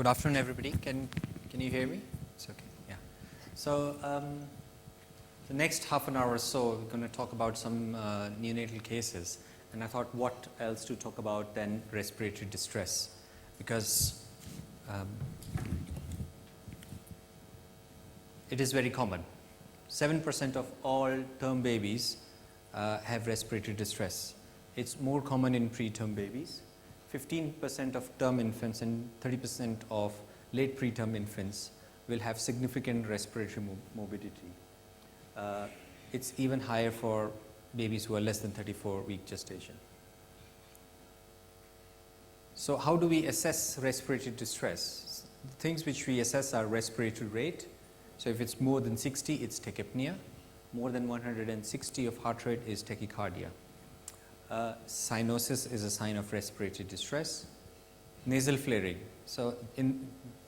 Good afternoon, everybody. Can you hear me? It's okay. Yeah. So the next half an hour or so, we're going to talk about some neonatal cases, and I thought, what else to talk about than respiratory distress, because it is very common. 7% of all term babies have respiratory distress. It's more common in preterm babies. 15% of term infants and 30% of late preterm infants will have significant respiratory morbidity. It's even higher for babies who are less than 34-week gestation. So how do we assess respiratory distress? The things which we assess are respiratory rate. So if it's more than 60, it's tachypnea. More than 160 of heart rate is tachycardia. Cyanosis is a sign of respiratory distress. Nasal flaring. So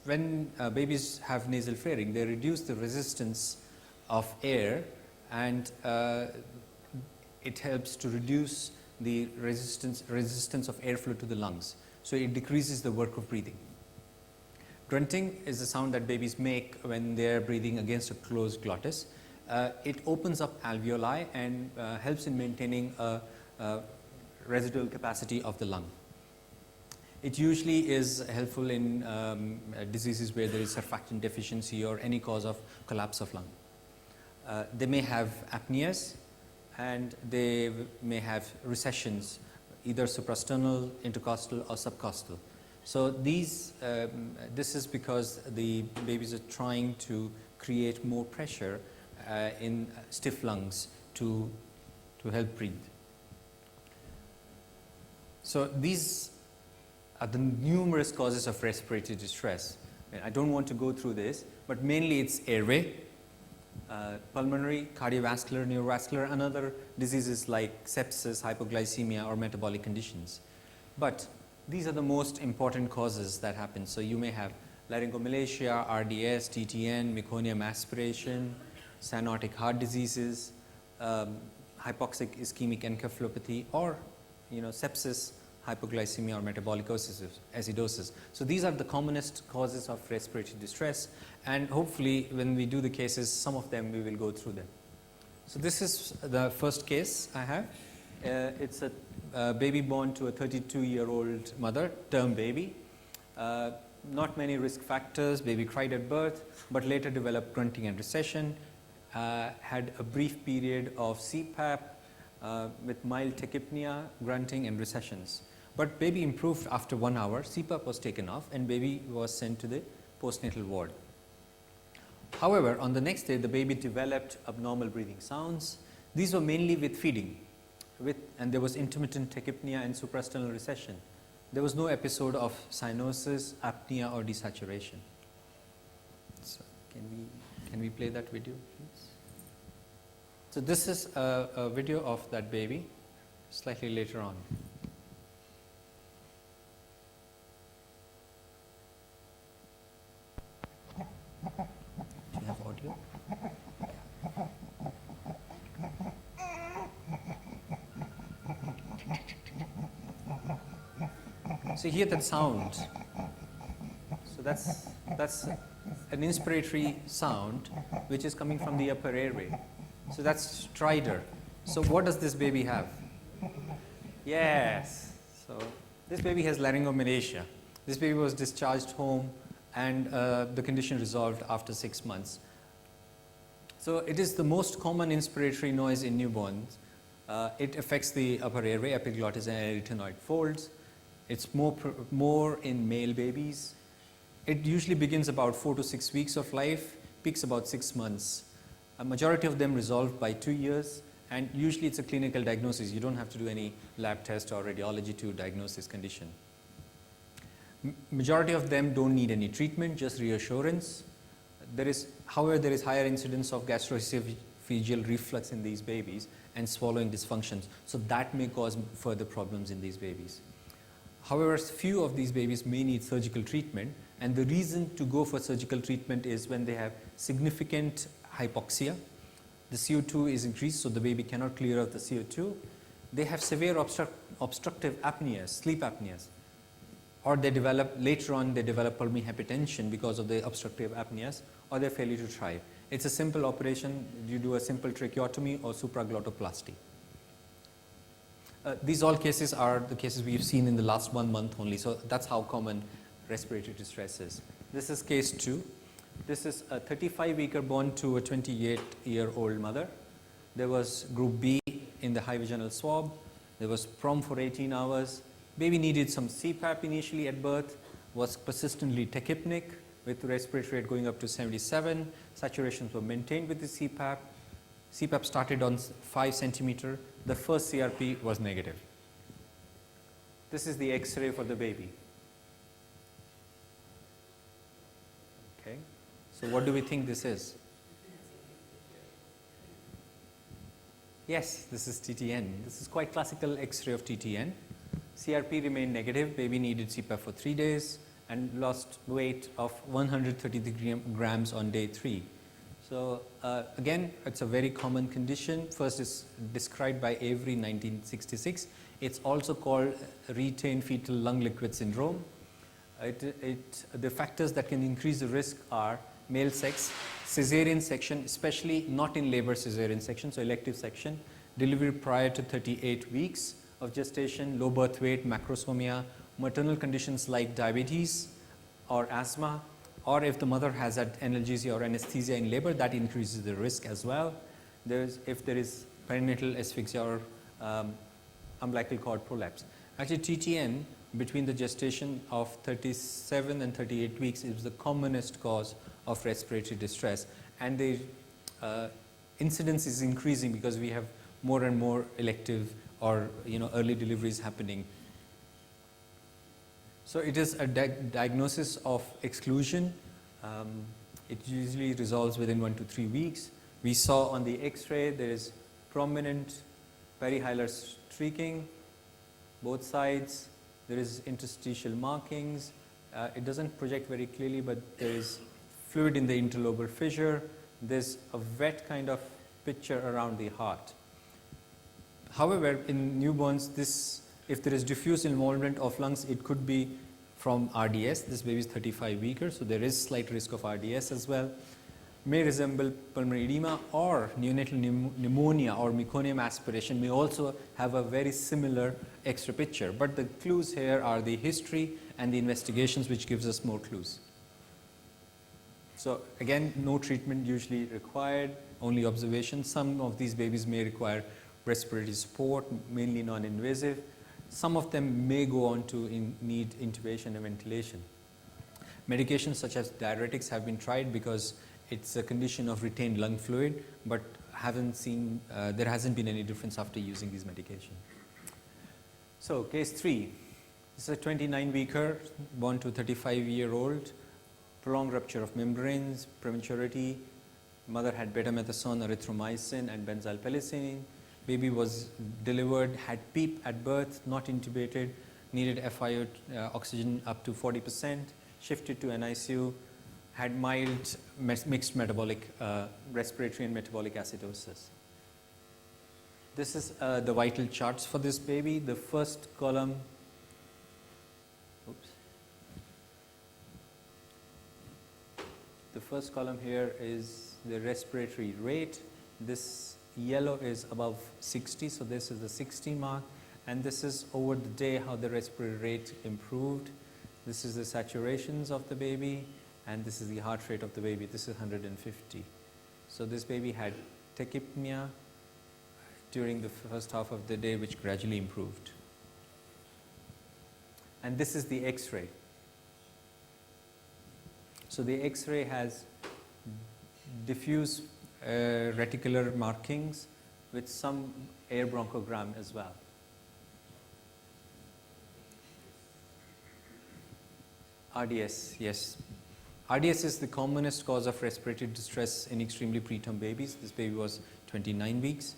when babies have nasal flaring, they reduce the resistance of air, and it helps to reduce the resistance of airflow to the lungs. So it decreases the work of breathing. Grunting is the sound that babies make when they are breathing against a closed glottis. It opens up alveoli and helps in maintaining a residual capacity of the lung. It usually is helpful in diseases where there is surfactant deficiency or any cause of collapse of lung. They may have apneas, and they may have recessions, either suprasternal, intercostal, or subcostal. So this is because the babies are trying to create more pressure in stiff lungs to help breathe. So these are the numerous causes of respiratory distress. I don't want to go through this, but mainly it's airway, pulmonary, cardiovascular, neurovascular, and other diseases like sepsis, hypoglycemia, or metabolic conditions. But these are the most important causes that happen. So you may have laryngomalacia, RDS, TTN, meconium aspiration, cyanotic heart diseases, hypoxic ischemic encephalopathy, or sepsis, hypoglycemia, or metabolic acidosis. So these are the commonest causes of respiratory distress, and hopefully when we do the cases, some of them we will go through them. So this is the first case I have. It's a baby born to a 32-year-old mother, term baby. Not many risk factors. Baby cried at birth, but later developed grunting and recession. Had a brief period of CPAP with mild tachypnea, grunting, and recessions. But baby improved after 1 hour. CPAP was taken off, and baby was sent to the postnatal ward. However, on the next day, the baby developed abnormal breathing sounds. These were mainly with feeding, and there was intermittent tachypnea and suprasternal recession. There was no episode of cyanosis, apnea, or desaturation. So can we play that video, please? So this is a video of that baby, slightly later on. Do you have audio? So hear that sound. So that's an inspiratory sound which is coming from the upper airway. So that's stridor. So what does this baby have? Yes. So this baby has laryngomalacia. This baby was discharged home, and the condition resolved after 6 months. So it is the most common inspiratory noise in newborns. It affects the upper airway, epiglottis, and arytenoid folds. It's more in male babies. It usually begins about 4 to 6 weeks of life, peaks about 6 months. A majority of them resolve by 2 years, and usually it's a clinical diagnosis. You don't have to do any lab test or radiology to diagnose this condition. Majority of them don't need any treatment, just reassurance. However, there is higher incidence of gastroesophageal reflux in these babies and swallowing dysfunctions. So that may cause further problems in these babies. However, few of these babies may need surgical treatment, and the reason to go for surgical treatment is when they have significant hypoxia. The CO2 is increased, so the baby cannot clear out the CO2. They have severe obstructive apneas, sleep apneas. or later on they develop pulmonary hypertension because of the obstructive apneas, or their failure to thrive. It's a simple operation. You do a simple tracheotomy or supraglottoplasty. These all cases are the cases we've seen in the last 1 month only, so that's how common respiratory distress is. This is case 2. This is a 35-weeker born to a 28-year-old mother. There was group B in the high vaginal swab. There was PROM for 18 hours. Baby needed some CPAP initially at birth, was persistently tachypnic with respiratory rate going up to 77. Saturations were maintained with the CPAP. CPAP started on 5 centimeter. The first CRP was negative. This is the X-ray for the baby. Okay. So what do we think this is? Yes, this is TTN. This is quite classical X-ray of TTN. CRP remained negative. Baby needed CPAP for 3 days and lost weight of 133 grams on day 3. So again, it's a very common condition. First is described by Avery in 1966. It's also called retained fetal lung liquid syndrome. The factors that can increase the risk are male sex, cesarean section, especially not in labor cesarean section, so elective section, delivery prior to 38 weeks of gestation, low birth weight, macrosomia, maternal conditions like diabetes or asthma, or if the mother has had analgesia or anesthesia in labor, that increases the risk as well. If there is perinatal asphyxia or umbilical cord prolapse. Actually, TTN between the gestation of 37 and 38 weeks is the commonest cause of respiratory distress, and the incidence is increasing because we have more and more elective or early deliveries happening. So it is a diagnosis of exclusion. It usually resolves within 1 to 3 weeks. We saw on the X-ray there is prominent perihilar streaking, both sides. There is interstitial markings. It doesn't project very clearly, but there is fluid in the interlobar fissure. There's a wet kind of picture around the heart. However, in newborns, if there is diffuse involvement of lungs, it could be from RDS. This baby is 35 weeker, so there is slight risk of RDS as well. May resemble pulmonary edema, or neonatal pneumonia or meconium aspiration may also have a very similar X-ray picture. But the clues here are the history and the investigations, which gives us more clues. So again, no treatment usually required, only observation. Some of these babies may require respiratory support, mainly non-invasive. Some of them may go on to need intubation and ventilation. Medications such as diuretics have been tried because it's a condition of retained lung fluid, but there hasn't been any difference after using these medications. So case 3, this is a 29-weeker born to 35-year-old, prolonged rupture of membranes, prematurity. Mother had betamethasone, erythromycin, and benzyl penicillin. Baby was delivered, had PEEP at birth, not intubated, needed FiO oxygen up to 40%, shifted to NICU, had mild mixed metabolic respiratory and metabolic acidosis. This is the vital charts for this baby. The first column, the first column here is the respiratory rate. This yellow is above 60, so this is the 60 mark, and this is over the day how the respiratory rate improved. This is the saturations of the baby, and this is the heart rate of the baby. This is 150. So this baby had tachypnea during the first half of the day, which gradually improved. And this is the X-ray. So the X-ray has diffuse reticular markings with some air bronchogram as well. RDS, yes. RDS is the commonest cause of respiratory distress in extremely preterm babies. This baby was 29 weeks.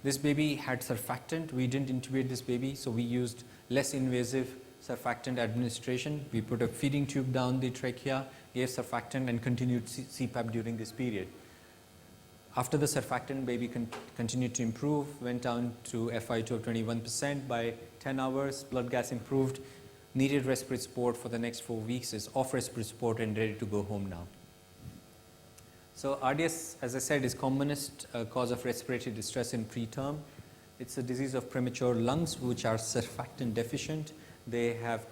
This baby had surfactant. We didn't intubate this baby, so we used less invasive surfactant administration. We put a feeding tube down the trachea, gave surfactant, and continued CPAP during this period. After the surfactant, baby continued to improve, went down to FiO2 of 21% by 10 hours, blood gas improved, needed respiratory support for the next 4 weeks, is off respiratory support and ready to go home now. So RDS, as I said, is commonest cause of respiratory distress in preterm. It's a disease of premature lungs which are surfactant deficient. They have,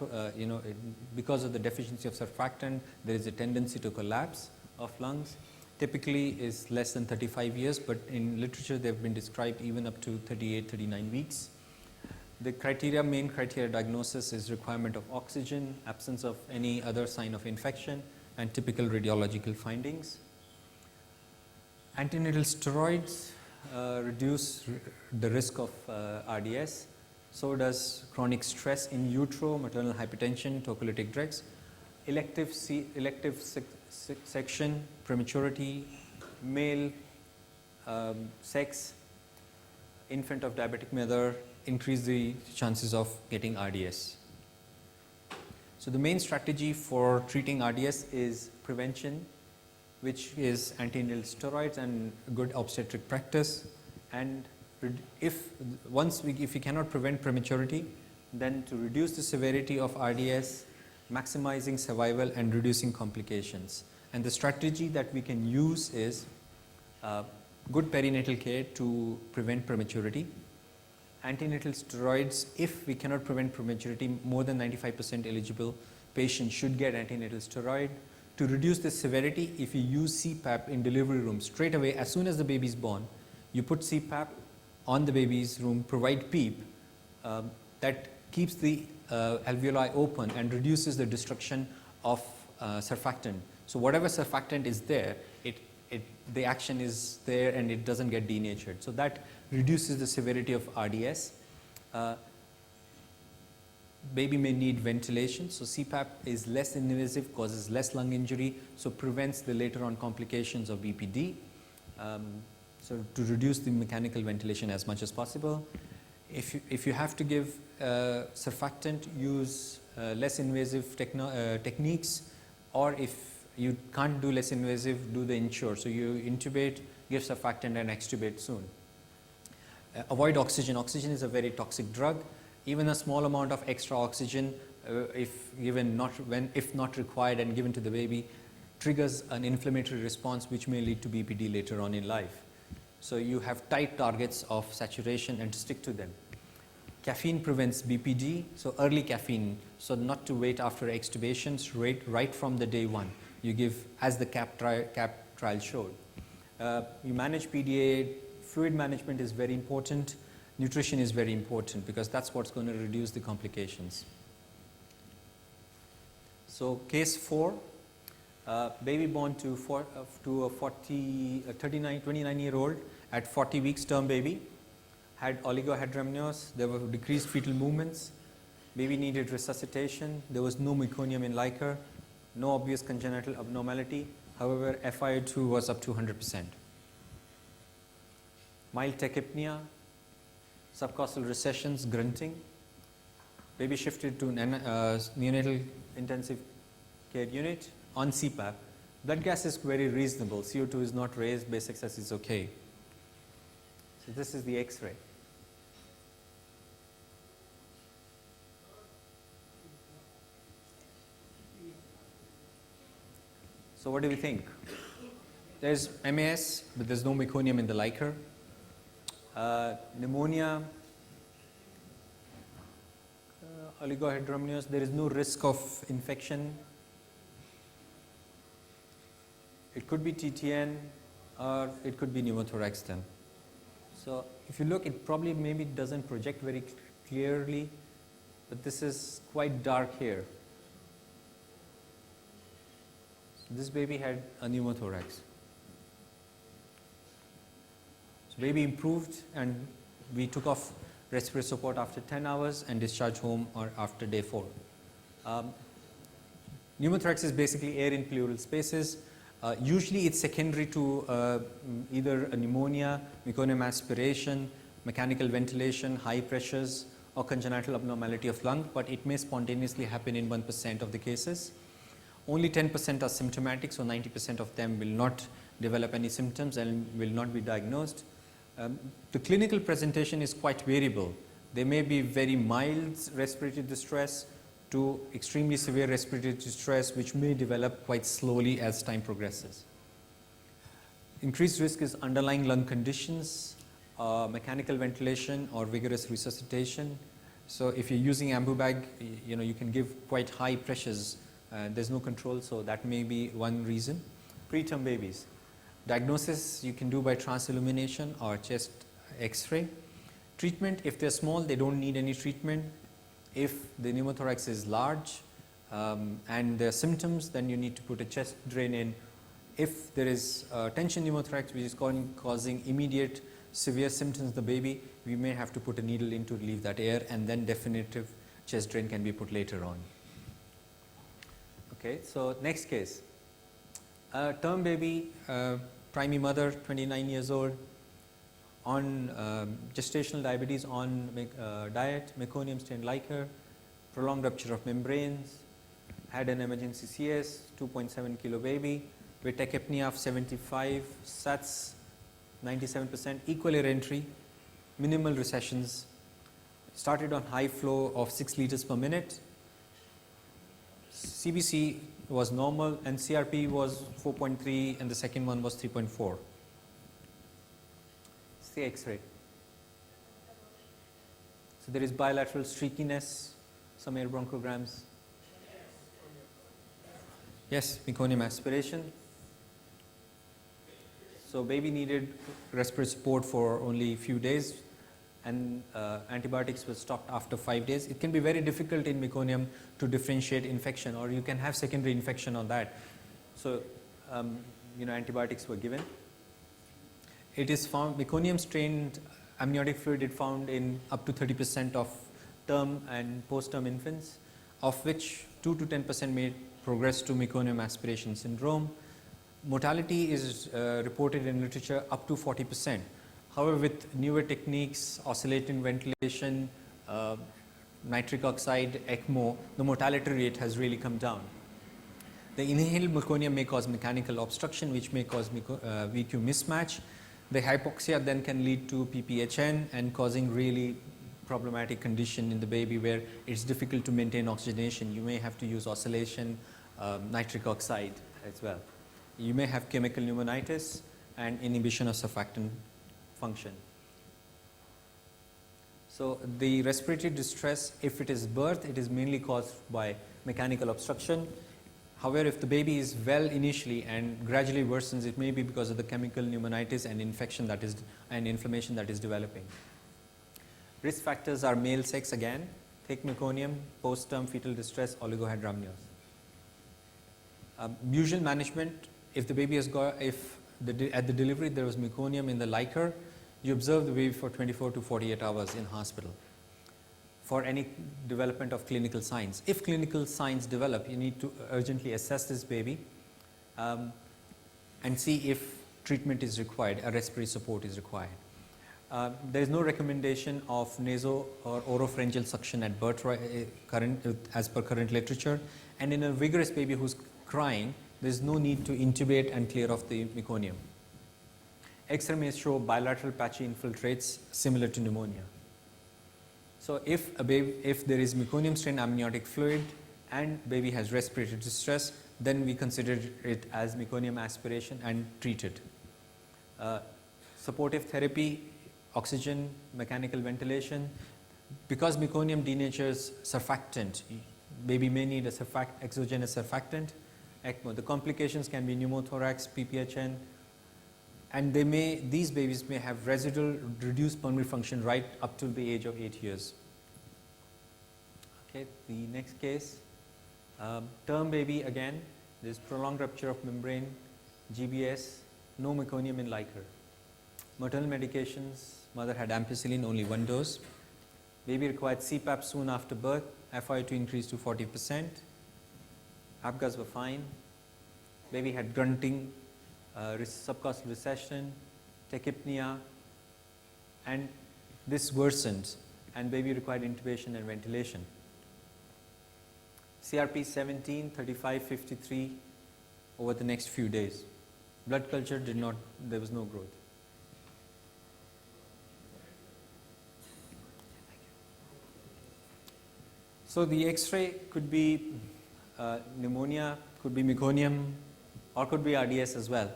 because of the deficiency of surfactant, there is a tendency to collapse of lungs. Typically is less than 35 years, but in literature they've been described even up to 38, 39 weeks. The main criteria diagnosis is requirement of oxygen, absence of any other sign of infection, and typical radiological findings. Antenatal steroids reduce the risk of RDS. So does chronic stress in utero, maternal hypertension, tocolytic drugs. Elective section, prematurity, male, sex, infant of diabetic mother increase the chances of getting RDS. So the main strategy for treating RDS is prevention, which is antenatal steroids and good obstetric practice. And if we cannot prevent prematurity, then to reduce the severity of RDS, maximizing survival and reducing complications. And the strategy that we can use is good perinatal care to prevent prematurity. Antenatal steroids, if we cannot prevent prematurity, more than 95% eligible patients should get antenatal steroid. To reduce the severity, if you use CPAP in delivery room, straight away, as soon as the baby is born, you put CPAP on the baby's room, provide PEEP, that keeps the alveoli open and reduces the destruction of surfactant. So whatever surfactant is there, the action is there and it doesn't get denatured. So that reduces the severity of RDS. Baby may need ventilation, so CPAP is less invasive, causes less lung injury, so prevents the later on complications of BPD. So to reduce the mechanical ventilation as much as possible. If you have to give surfactant, use less invasive techniques, or if you can't do less invasive, do the insure. So you intubate, give surfactant and extubate soon. Avoid oxygen. Oxygen is a very toxic drug. Even a small amount of extra oxygen, if not required and given to the baby, triggers an inflammatory response which may lead to BPD later on in life. So you have tight targets of saturation and stick to them. Caffeine prevents BPD, so early caffeine, so not to wait after extubations, right from the day one. You give, as the CAP trial showed. You manage PDA, fluid management is very important. Nutrition is very important because that's what's going to reduce the complications. So case 4, baby born to a 29-year-old at 40 weeks, term baby, had oligohydramnios, there were decreased fetal movements, baby needed resuscitation, there was no meconium in Liker, no obvious congenital abnormality, however FiO2 was up to 100%. Mild tachypnea, subcostal recessions, grunting. Baby shifted to neonatal intensive care unit on CPAP. Blood gas is very reasonable. CO2 is not raised, base excess is okay. So this is the X-ray. So what do we think? There's MAS, but there's no meconium in the Liker. Pneumonia, oligohydramnios, there is no risk of infection. It could be TTN or it could be pneumothorax then. So if you look, it probably maybe doesn't project very clearly, but this is quite dark here. So this baby had a pneumothorax. Baby improved and we took off respiratory support after 10 hours and discharged home or after day 4. Pneumothorax is basically air in pleural spaces. Usually it's secondary to either a pneumonia, meconium aspiration, mechanical ventilation, high pressures, or congenital abnormality of lung, but it may spontaneously happen in 1% of the cases. Only 10% are symptomatic, so 90% of them will not develop any symptoms and will not be diagnosed. The clinical presentation is quite variable. There may be very mild respiratory distress to extremely severe respiratory distress, which may develop quite slowly as time progresses. Increased risk is underlying lung conditions, mechanical ventilation or vigorous resuscitation. So if you're using ambubag, you can give quite high pressures. There's no control, so that may be one reason. Preterm babies. Diagnosis you can do by transillumination or chest X-ray. Treatment, if they're small, they don't need any treatment. If the pneumothorax is large and there are symptoms, then you need to put a chest drain in. If there is tension pneumothorax which is causing immediate severe symptoms in the baby, we may have to put a needle in to relieve that air, and then definitive chest drain can be put later on. Okay, so next case. Term baby, primary mother, 29 years old, on gestational diabetes, on diet, meconium stained liquor, prolonged rupture of membranes, had an emergency CS, 2.7 kilo baby, with tachypnea of 75, SATs 97%, equal air entry, minimal recessions, started on high flow of 6 liters per minute. CBC was normal and CRP was 4.3 and the second one was 3.4. It's the X-ray. So there is bilateral streakiness, some air bronchograms. Yes, meconium aspiration. So baby needed respiratory support for only a few days, and antibiotics were stopped after 5 days. It can be very difficult in meconium to differentiate infection, or you can have secondary infection on that. So, antibiotics were given. It is found, meconium strained amniotic fluid is found in up to 30% of term and post-term infants, of which 2 to 10% may progress to meconium aspiration syndrome. Mortality is reported in literature up to 40%. However, with newer techniques, oscillating ventilation, nitric oxide, ECMO, the mortality rate has really come down. The inhaled meconium may cause mechanical obstruction, which may cause VQ mismatch. The hypoxia then can lead to PPHN and causing really problematic condition in the baby where it's difficult to maintain oxygenation. You may have to use oscillation, nitric oxide as well. You may have chemical pneumonitis and inhibition of surfactant function. So the respiratory distress, if it is birth, it is mainly caused by mechanical obstruction. However, if the baby is well initially and gradually worsens, it may be because of the chemical pneumonitis and infection that is and inflammation that is developing. Risk factors are male sex again, thick meconium, post-term fetal distress, oligohydramnios. Usual management, if the baby has got, at the delivery there was meconium in the liquor, you observe the baby for 24 to 48 hours in hospital for any development of clinical signs. If clinical signs develop, you need to urgently assess this baby and see if treatment is required, a respiratory support is required. There is no recommendation of naso or oropharyngeal suction at birth as per current literature, and in a vigorous baby who's crying, there is no need to intubate and clear off the meconium. X-ray may show bilateral patchy infiltrates similar to pneumonia. So if there is meconium strained amniotic fluid and baby has respiratory distress, then we consider it as meconium aspiration and treat it. Supportive therapy, oxygen, mechanical ventilation. Because meconium denatures surfactant, baby may need a exogenous surfactant, ECMO. The complications can be pneumothorax, PPHN, and these babies may have residual reduced pulmonary function right up to the age of 8 years. Okay, the next case, term baby again, there's prolonged rupture of membrane, GBS, no meconium in liquor. Maternal medications, mother had ampicillin, only 1 dose. Baby required CPAP soon after birth, FiO2 increased to 40%. APGARs were fine. Baby had grunting, subcostal recession, tachypnea, and this worsened, and baby required intubation and ventilation. CRP 17, 35, 53 over the next few days. Blood culture did not, there was no growth. So the X-ray could be pneumonia, could be meconium, or could be RDS as well.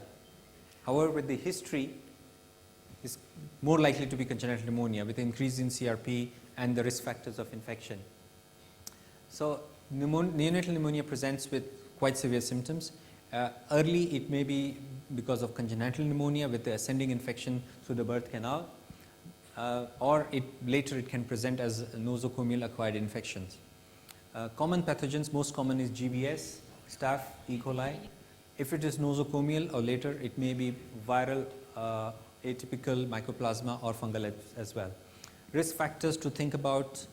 However, with the history, is more likely to be congenital pneumonia with increase in CRP and the risk factors of infection. So neonatal pneumonia presents with quite severe symptoms. Early it may be because of congenital pneumonia with the ascending infection through the birth canal, or later it can present as nosocomial acquired infections. Common pathogens, most common is GBS, staph, E. coli. If it is nosocomial or later, it may be viral, atypical mycoplasma or fungal as well. Risk factors to think about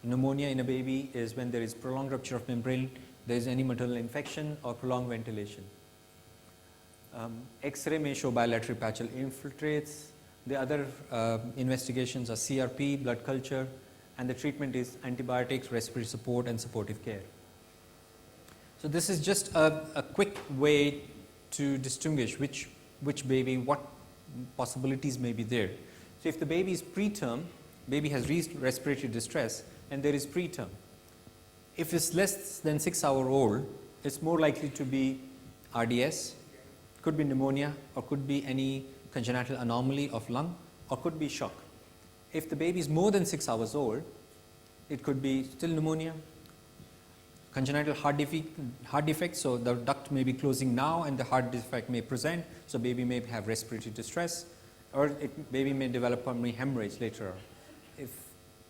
pneumonia in a baby is when there is prolonged rupture of membrane, there is any maternal infection or prolonged ventilation. X-ray may show bilateral patchal infiltrates. The other investigations are CRP, blood culture, and the treatment is antibiotics, respiratory support, and supportive care. So this is just a quick way to distinguish which baby, what possibilities may be there. So if the baby is preterm, baby has reached respiratory distress, and there is preterm. If it's less than 6 hours old, it's more likely to be RDS, could be pneumonia, or could be any congenital anomaly of lung, or could be shock. If the baby is more than 6 hours old, it could be still pneumonia, congenital heart defect, so the duct may be closing now and the heart defect may present, so baby may have respiratory distress, or baby may develop pulmonary hemorrhage later on.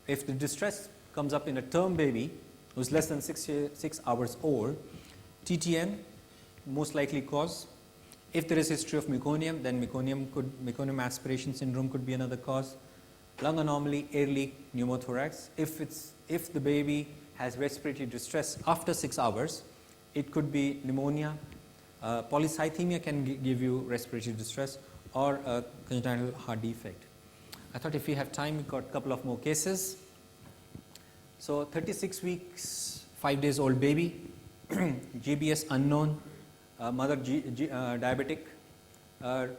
If the distress comes up in a term baby who's less than 6 hours old, TTN most likely cause. If there is history of meconium, then meconium aspiration syndrome could be another cause. Lung anomaly, air leak, pneumothorax. If the baby has respiratory distress after 6 hours, it could be pneumonia. Polycythemia can give you respiratory distress, or a congenital heart defect. I thought if we have time, we've got a couple of more cases. So 36 weeks, 5 days old baby, GBS unknown, mother diabetic,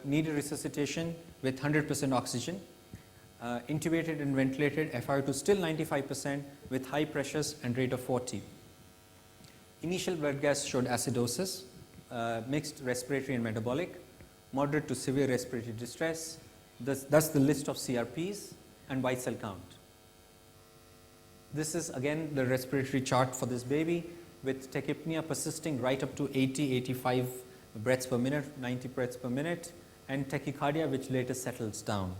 needed resuscitation with 100% oxygen, intubated and ventilated, FiO2 still 95% with high pressures and rate of 40. Initial blood gas showed acidosis, mixed respiratory and metabolic, moderate to severe respiratory distress. Thus the list of CRPs and white cell count. This is again the respiratory chart for this baby with tachypnea persisting right up to 80, 85 breaths per minute, 90 breaths per minute, and tachycardia which later settles down.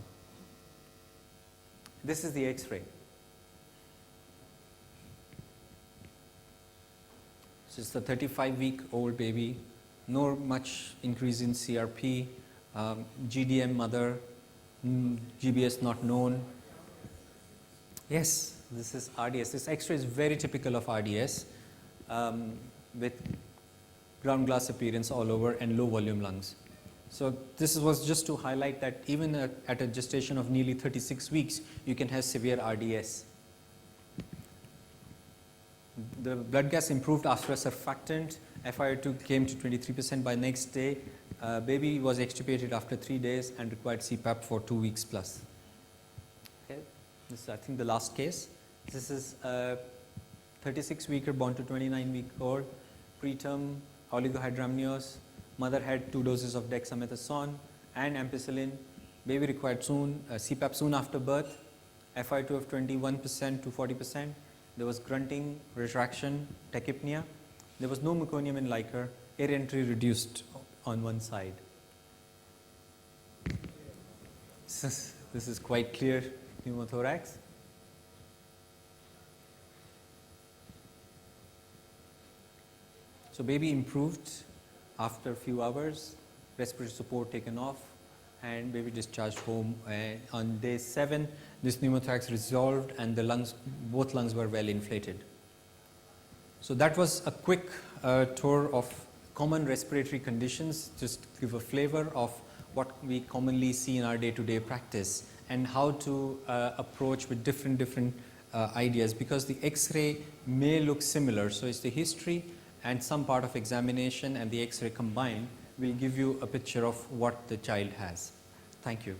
This is the X-ray. This is the 35-week-old baby, no much increase in CRP, GDM mother, GBS not known. Yes, this is RDS. This X-ray is very typical of RDS with ground glass appearance all over and low volume lungs. So this was just to highlight that even at a gestation of nearly 36 weeks, you can have severe RDS. The blood gas improved after a surfactant. FiO2 came to 23% by next day. Baby was extubated after 3 days and required CPAP for 2 weeks plus. Okay. This is, I think, the last case. This is a 36-weeker born to 29-week-old, preterm, oligohydramnios. Mother had 2 doses of dexamethasone and ampicillin. Baby required CPAP soon after birth. FiO2 of 21% to 40%. There was grunting, retraction, tachypnea. There was no meconium in liquor. Air entry reduced on one side. This is quite clear pneumothorax. So baby improved after a few hours, respiratory support taken off, and baby discharged home. On day 7, this pneumothorax resolved and the lungs, both lungs were well inflated. So that was a quick tour of common respiratory conditions, just to give a flavor of what we commonly see in our day-to-day practice and how to approach with different ideas, because the X-ray may look similar. So it's the history and some part of examination and the X-ray combined will give you a picture of what the child has. Thank you.